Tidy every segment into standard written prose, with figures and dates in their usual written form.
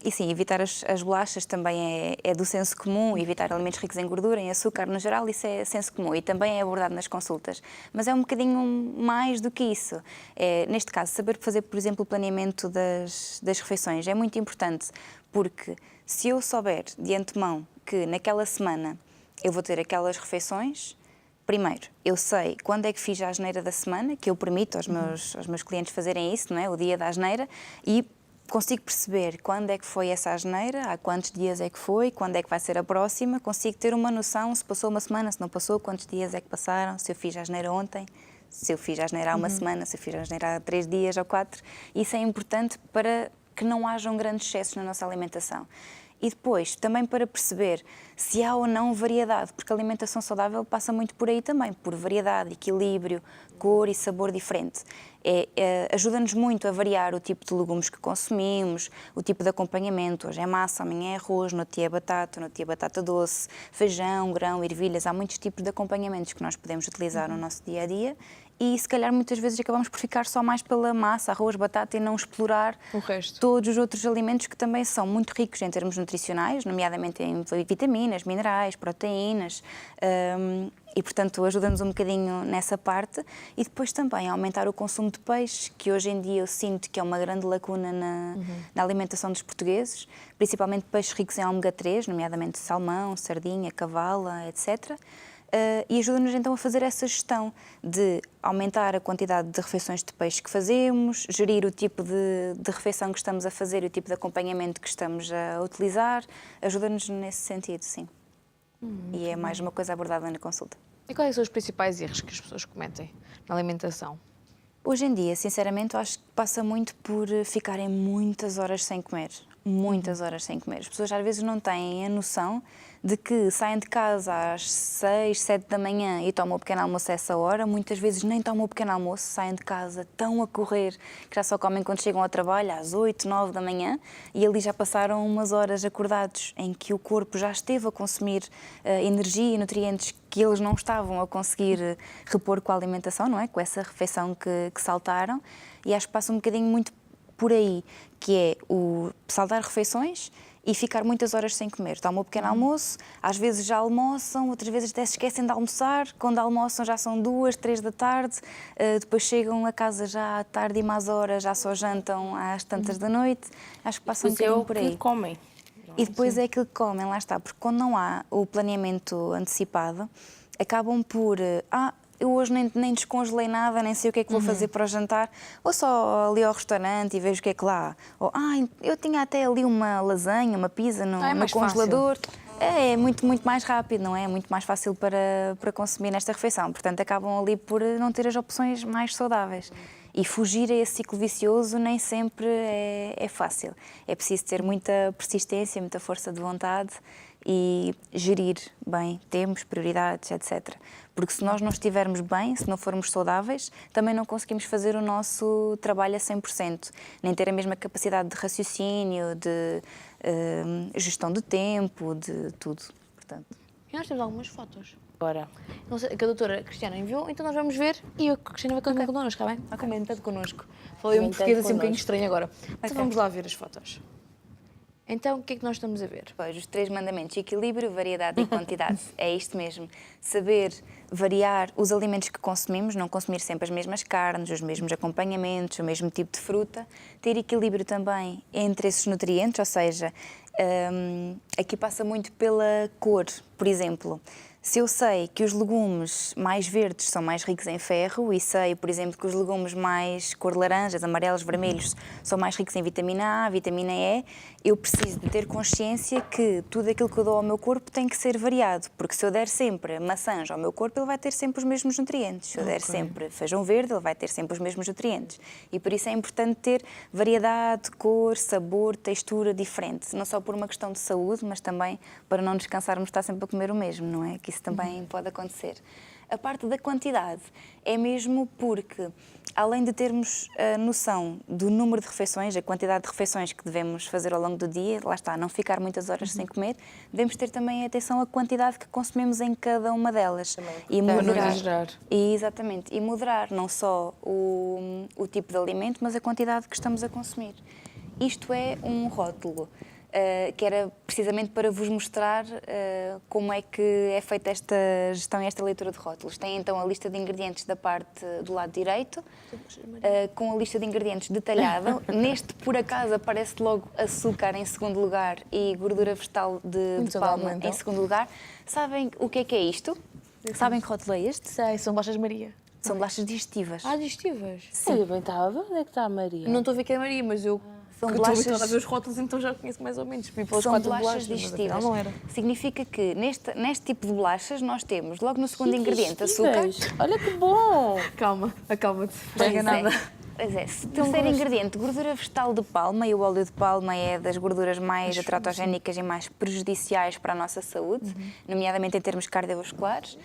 E sim, evitar as bolachas também é do senso comum, evitar alimentos ricos em gordura, em açúcar no geral, isso é senso comum e também é abordado nas consultas. Mas é um bocadinho mais do que isso. Neste caso, saber fazer, por exemplo, o planeamento das refeições é muito importante, porque se eu souber de antemão que naquela semana eu vou ter aquelas refeições, primeiro, eu sei quando é que fiz a asneira da semana, que eu permito aos meus clientes fazerem isso, não é? O dia da asneira, e consigo perceber quando é que foi essa asneira, há quantos dias é que foi, quando é que vai ser a próxima, consigo ter uma noção se passou uma semana, se não passou, quantos dias é que passaram, se eu fiz a asneira ontem, se eu fiz a asneira há uma semana, se eu fiz a asneira há 3 dias ou 4. Isso é importante para que não hajam grandes excessos na nossa alimentação. E depois, também para perceber se há ou não variedade, porque a alimentação saudável passa muito por aí também, por variedade, equilíbrio, cor e sabor diferente. Ajuda-nos muito a variar o tipo de legumes que consumimos, o tipo de acompanhamento. Hoje é massa, amanhã é arroz, no outro dia é batata doce, feijão, grão, ervilhas. Há muitos tipos de acompanhamentos que nós podemos utilizar no nosso dia-a-dia e se calhar muitas vezes acabamos por ficar só mais pela massa, arroz, batata e não explorar O resto. todos os outros alimentos que também são muito ricos em termos nutricionais, nomeadamente em vitaminas, minerais, proteínas, e portanto ajuda-nos um bocadinho nessa parte. E depois também aumentar o consumo de peixe, que hoje em dia eu sinto que é uma grande lacuna na alimentação dos portugueses, principalmente peixes ricos em ômega 3, nomeadamente salmão, sardinha, cavala, etc. E ajuda-nos então a fazer essa gestão de aumentar a quantidade de refeições de peixe que fazemos, gerir o tipo de refeição que estamos a fazer e o tipo de acompanhamento que estamos a utilizar, ajuda-nos nesse sentido, sim. E é mais uma coisa abordada na consulta. E quais são os principais erros que as pessoas cometem na alimentação? Hoje em dia, sinceramente, eu acho que passa muito por ficarem muitas horas sem comer. Muitas horas sem comer. As pessoas às vezes não têm a noção de que saem de casa às 6, 7 da manhã e tomam o pequeno almoço a essa hora. Muitas vezes nem tomam o pequeno almoço, saem de casa tão a correr que já só comem quando chegam ao trabalho às 8, 9 da manhã e ali já passaram umas horas acordados em que o corpo já esteve a consumir energia e nutrientes que eles não estavam a conseguir repor com a alimentação, não é? Com essa refeição que saltaram. E acho que passa um bocadinho muito por aí, que é o saltar refeições e ficar muitas horas sem comer. Tomam um pequeno almoço, às vezes já almoçam, outras vezes até se esquecem de almoçar. Quando almoçam já são 2, 3 da tarde, depois chegam a casa já à tarde e mais horas, já só jantam às tantas da noite. Acho que passa um bocadinho por aí. Que comem. E depois é aquilo que comem, lá está, porque quando não há o planeamento antecipado, acabam por, eu hoje nem descongelei nada, nem sei o que é que vou fazer para o jantar, ou só ali ao restaurante e vejo o que é que lá há. Ou, eu tinha até ali uma lasanha, uma pizza no congelador. É muito, muito mais rápido, não é? É muito mais fácil para consumir nesta refeição. Portanto, acabam ali por não ter as opções mais saudáveis. E fugir a esse ciclo vicioso nem sempre é fácil. É preciso ter muita persistência, muita força de vontade e gerir bem tempos, prioridades, etc. Porque se nós não estivermos bem, se não formos saudáveis, também não conseguimos fazer o nosso trabalho a 100%, nem ter a mesma capacidade de raciocínio, de gestão de tempo, de tudo. Portanto. E nós temos algumas fotos. Bora. Não sei, que a doutora Cristiana enviou, então nós vamos ver e a Cristiana vai comentar connosco, está bem? Comentando connosco. Falei um português assim um bocadinho estranho agora. Então vamos lá ver as fotos. Então, o que é que nós estamos a ver? Pois, os 3 mandamentos: equilíbrio, variedade e quantidade. É isto mesmo. Saber variar os alimentos que consumimos, não consumir sempre as mesmas carnes, os mesmos acompanhamentos, o mesmo tipo de fruta. Ter equilíbrio também entre esses nutrientes, ou seja, aqui passa muito pela cor, por exemplo. Se eu sei que os legumes mais verdes são mais ricos em ferro e sei, por exemplo, que os legumes mais cor de laranjas, amarelos, vermelhos são mais ricos em vitamina A, vitamina E, eu preciso de ter consciência que tudo aquilo que eu dou ao meu corpo tem que ser variado, porque se eu der sempre maçãs ao meu corpo, ele vai ter sempre os mesmos nutrientes. Se eu der sempre feijão verde, ele vai ter sempre os mesmos nutrientes. E por isso é importante ter variedade, cor, sabor, textura diferente, não só por uma questão de saúde, mas também para não descansarmos de estar sempre a comer o mesmo, não é? Que isso também pode acontecer. A parte da quantidade é mesmo porque, além de termos a noção do número de refeições, a quantidade de refeições que devemos fazer ao longo do dia, lá está, não ficar muitas horas sem comer, devemos ter também atenção à quantidade que consumimos em cada uma delas. E Para não moderar. exagerar. Exatamente. E moderar não só o tipo de alimento, mas a quantidade que estamos a consumir. Isto é um rótulo. que era precisamente para vos mostrar como é que é feita esta gestão e esta leitura de rótulos. Tem então a lista de ingredientes da parte do lado direito, com a lista de ingredientes detalhada. Neste, por acaso, aparece logo açúcar em segundo lugar e gordura vegetal de palma em segundo lugar. Sabem o que é isto? Sabem que rótulo é este? Sei, são bolachas Maria. São bolachas digestivas. Ah, digestivas? Sim. Bem, estava a ver onde é que está a Maria. Não estou a ver que é Maria, mas eu São estou bolachas- habituada a ver os rótulos, então já conheço mais ou menos. Pelas São 4 bolachas bolachas, mas digestivas. afinal não era. Significa que neste tipo de bolachas nós temos, logo no segundo ingrediente, açúcar. Digestivas. Olha que bom! Calma, acalma-te. Não Pois pega nada. Pois é. Terceiro ingrediente, gordura vegetal de palma, e o óleo de palma é das gorduras mais aterotogénicas e mais prejudiciais para a nossa saúde, nomeadamente em termos cardiovasculares.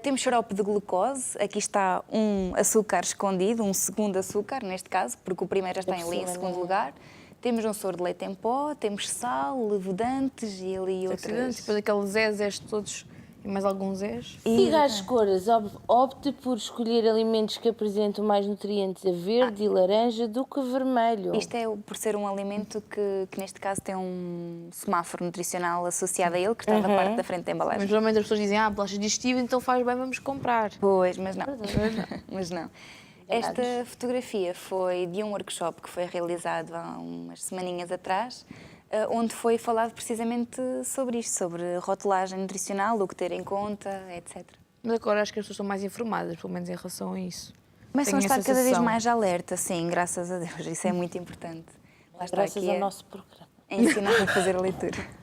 Temos xarope de glucose, aqui está um açúcar escondido, um segundo açúcar neste caso, porque o primeiro já está ali em segundo lugar. Temos um soro de leite em pó, temos sal, levedantes e ali outras. Depois aqueles zés todos e mais alguns zés. Siga as cores. Opte por escolher alimentos que apresentam mais nutrientes a verde e laranja do que vermelho. Isto é por ser um alimento que neste caso tem um semáforo nutricional associado a ele, que está na parte da frente da Mas embalagem. geralmente as pessoas dizem, bolachas digestivas, então faz bem, vamos comprar. Pois, mas não. Mas não. Esta fotografia foi de um workshop que foi realizado há umas semaninhas atrás, onde foi falado precisamente sobre isto, sobre rotulagem nutricional, o que ter em conta, etc. Mas agora acho que as pessoas estão mais informadas, pelo menos em relação a isso. Começam a Tenho estar essa cada vez sensação. mais alerta, sim, graças a Deus, isso é muito importante. Lá está Graças aqui ao nosso programa. a ensinar a fazer a leitura.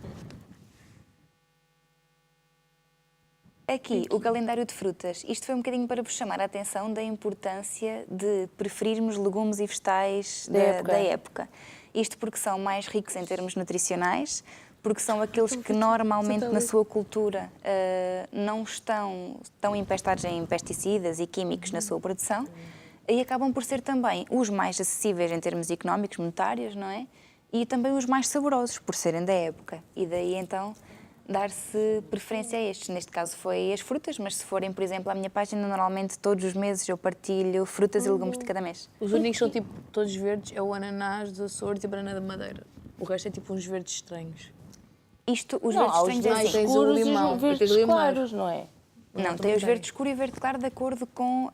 Aqui, o calendário de frutas. Isto foi um bocadinho para vos chamar a atenção da importância de preferirmos legumes e vegetais da época. Isto porque são mais ricos em termos nutricionais, porque são aqueles que normalmente na sua cultura não estão tão empestados em pesticidas e químicos na sua produção e acabam por ser também os mais acessíveis em termos económicos, monetários, não é? E também os mais saborosos, por serem da época. E daí então dar-se preferência a estes. Neste caso foi as frutas, mas se forem, por exemplo, à minha página, normalmente todos os meses eu partilho frutas e legumes de cada mês. Os únicos que são tipo todos verdes é o ananás dos Açores e a banana da Madeira. O resto é tipo uns verdes estranhos. Isto, os Não, verdes há os estranhos é verdes assim. tens o escuros e limão, os tens verdes o limão. claros, não é? Não, tem os verde escuro e verde claro de acordo com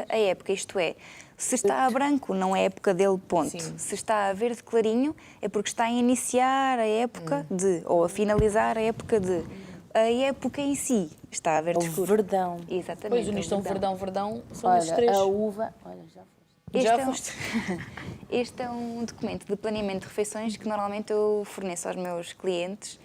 a época. Isto é, se está a branco, não é a época dele, ponto. Sim. Se está a verde clarinho, é porque está a iniciar a época de, ou a finalizar a época de. A época em si está a verde O escuro. verdão. Exatamente. Pois, unis são verdão, são esses Olha, três. a uva... Olha, já foste. Este Já é, foste. este é um documento de planeamento de refeições que normalmente eu forneço aos meus clientes,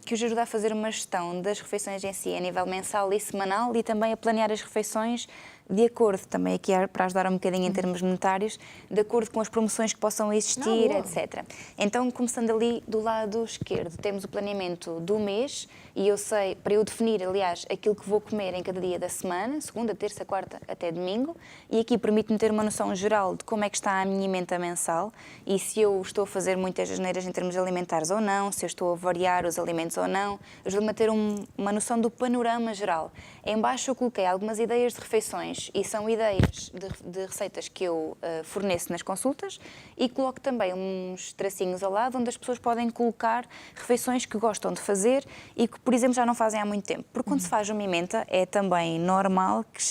que os ajuda a fazer uma gestão das refeições em si, a nível mensal e semanal, e também a planear as refeições de acordo, também aqui para ajudar um bocadinho em termos monetários, de acordo com as promoções que possam existir, etc. Então, começando ali do lado esquerdo, temos o planeamento do mês, e eu sei, para eu definir, aliás, aquilo que vou comer em cada dia da semana, segunda, terça, quarta até domingo, e aqui permite-me ter uma noção geral de como é que está a minha emenda mensal e se eu estou a fazer muitas asneiras em termos alimentares ou não, se eu estou a variar os alimentos ou não, ajuda-me a ter uma noção do panorama geral. Em baixo eu coloquei algumas ideias de refeições e são ideias de receitas que eu forneço nas consultas e coloco também uns tracinhos ao lado onde as pessoas podem colocar refeições que gostam de fazer e que, por exemplo, já não fazem há muito tempo. Porque quando se faz uma emenda é também normal que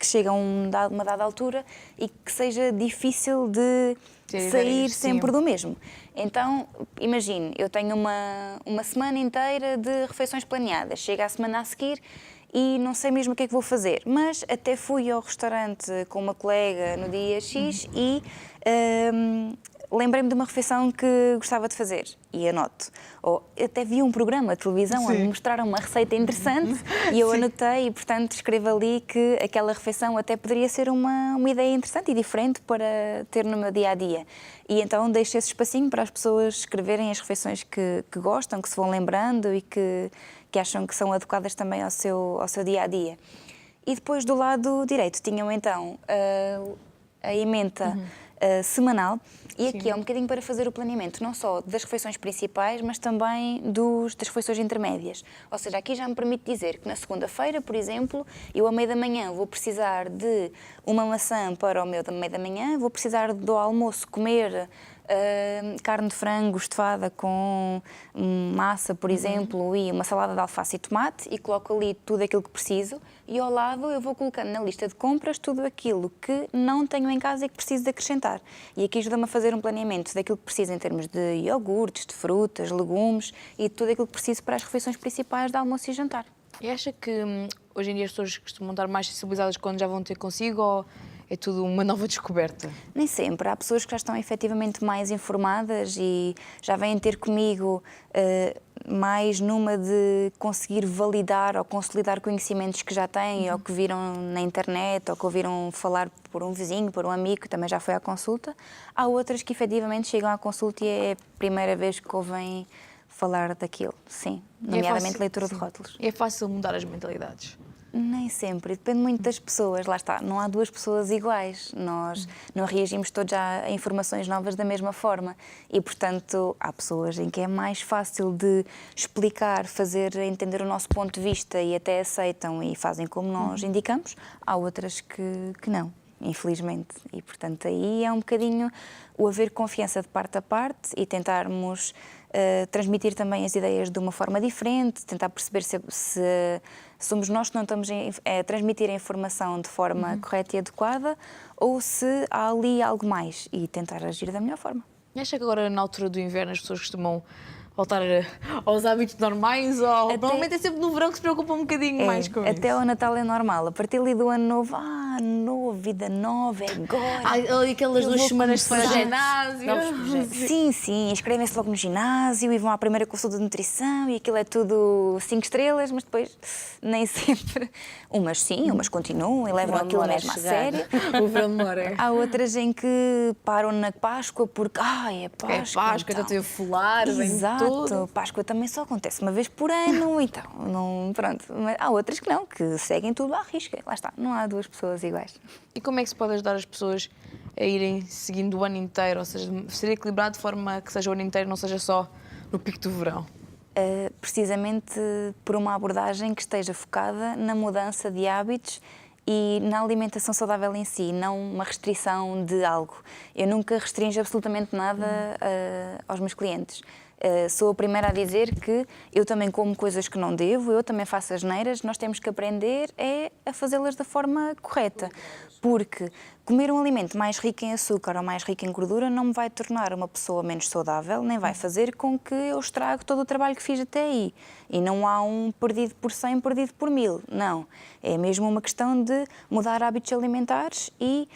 chegue a uma dada altura e que seja difícil de sair sempre do mesmo. Então, imagine, eu tenho uma semana inteira de refeições planeadas, chega a semana a seguir e não sei mesmo o que é que vou fazer, mas até fui ao restaurante com uma colega no dia X e lembrei-me de uma refeição que gostava de fazer e anoto. Ou até vi um programa de televisão onde me mostraram uma receita interessante e eu anotei e, portanto, escrevo ali que aquela refeição até poderia ser uma ideia interessante e diferente para ter no meu dia-a-dia. E então deixo esse espacinho para as pessoas escreverem as refeições que gostam, que se vão lembrando e que acham que são adequadas também ao seu dia-a-dia. E depois, do lado direito, tinham então a emenda semanal, e aqui é um bocadinho para fazer o planeamento, não só das refeições principais, mas também das refeições intermédias. Ou seja, aqui já me permite dizer que na segunda-feira, por exemplo, eu ao meio da manhã vou precisar de uma maçã para o meu meio da manhã, vou precisar do almoço comer carne de frango estofada com massa, por exemplo, e uma salada de alface e tomate, e coloco ali tudo aquilo que preciso, e ao lado eu vou colocando na lista de compras tudo aquilo que não tenho em casa e que preciso de acrescentar. E aqui ajuda-me a fazer um planeamento daquilo que preciso em termos de iogurtes, de frutas, legumes e de tudo aquilo que preciso para as refeições principais de almoço e jantar. E acha que hoje em dia as pessoas costumam estar mais sensibilizadas quando já vão ter consigo, ou é tudo uma nova descoberta? Nem sempre. Há pessoas que já estão efetivamente mais informadas e já vêm ter comigo mais numa de conseguir validar ou consolidar conhecimentos que já têm, ou que viram na internet, ou que ouviram falar por um vizinho, por um amigo que também já foi à consulta. Há outras que efetivamente chegam à consulta e é a primeira vez que ouvem falar daquilo, sim. Nomeadamente leitura de rótulos. É fácil mudar as mentalidades? Nem sempre, depende muito das pessoas, lá está, não há duas pessoas iguais, nós não reagimos todos a informações novas da mesma forma e, portanto, há pessoas em que é mais fácil de explicar, fazer entender o nosso ponto de vista e até aceitam e fazem como nós indicamos, há outras que não, infelizmente, e, portanto, aí é um bocadinho o haver confiança de parte a parte e tentarmos transmitir também as ideias de uma forma diferente, tentar perceber se somos nós que não estamos a transmitir a informação de forma correta e adequada ou se há ali algo mais e tentar agir da melhor forma. E acha que agora, na altura do inverno, as pessoas costumam voltar aos hábitos normais, ou normalmente é sempre no verão que se preocupa um bocadinho mais com isso? Até ao Natal é normal, a partir ali do ano novo, novo, vida nova, é agora. Aquelas 2 semanas de ginásio. Sim, inscrevem-se logo no ginásio e vão à primeira consulta de nutrição e aquilo é tudo 5 estrelas, mas depois nem sempre. Umas sim, umas continuam e levam aquilo mesmo a sério. O verão demora. Há outras em que param na Páscoa porque, é Páscoa. É Páscoa, então tem a folar, exato. Tudo. Páscoa também só acontece uma vez por ano, então, não, pronto. Mas há outras que não, que seguem tudo à risca. Lá está, não há duas pessoas iguais. E como é que se pode ajudar as pessoas a irem seguindo o ano inteiro, ou seja, ser equilibrado de forma que seja o ano inteiro, não seja só no pico do verão? Precisamente por uma abordagem que esteja focada na mudança de hábitos e na alimentação saudável em si, não uma restrição de algo. Eu nunca restringo absolutamente nada aos meus clientes. Sou a primeira a dizer que eu também como coisas que não devo, eu também faço asneiras, nós temos que aprender a fazê-las da forma correta, porque comer um alimento mais rico em açúcar ou mais rico em gordura não me vai tornar uma pessoa menos saudável, nem vai fazer com que eu estrague todo o trabalho que fiz até aí. E não há um perdido por 100, perdido por 1000, não. É mesmo uma questão de mudar hábitos alimentares e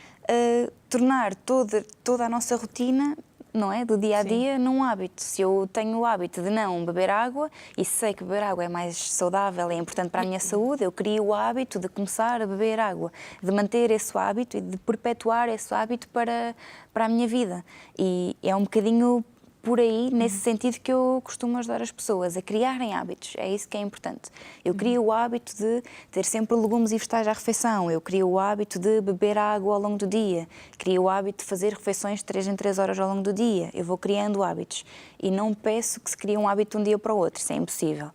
tornar toda a nossa rotina, não é, do dia a dia, num hábito. Se eu tenho o hábito de não beber água e sei que beber água é mais saudável, é importante para a minha saúde, eu crio o hábito de começar a beber água, de manter esse hábito e de perpetuar esse hábito para a minha vida. E é um bocadinho por aí, nesse sentido, que eu costumo ajudar as pessoas a criarem hábitos. É isso que é importante. Eu crio o hábito de ter sempre legumes e vegetais à refeição. Eu crio o hábito de beber água ao longo do dia. Crio o hábito de fazer refeições de 3 em 3 horas ao longo do dia. Eu vou criando hábitos. E não peço que se crie um hábito de um dia para o outro. Isso é impossível.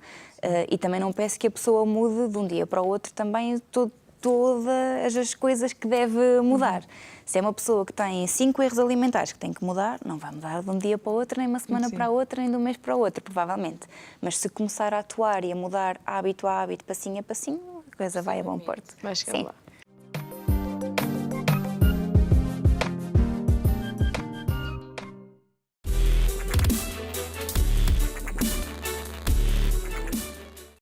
E também não peço que a pessoa mude de um dia para o outro também todas as coisas que deve mudar. Se é uma pessoa que tem 5 erros alimentares que tem que mudar, não vai mudar de um dia para o outro, nem uma semana para a outra, nem de um mês para o outro, provavelmente. Mas se começar a atuar e a mudar hábito a hábito, passinho a passinho, a coisa vai a bom porto. Vai chegar lá.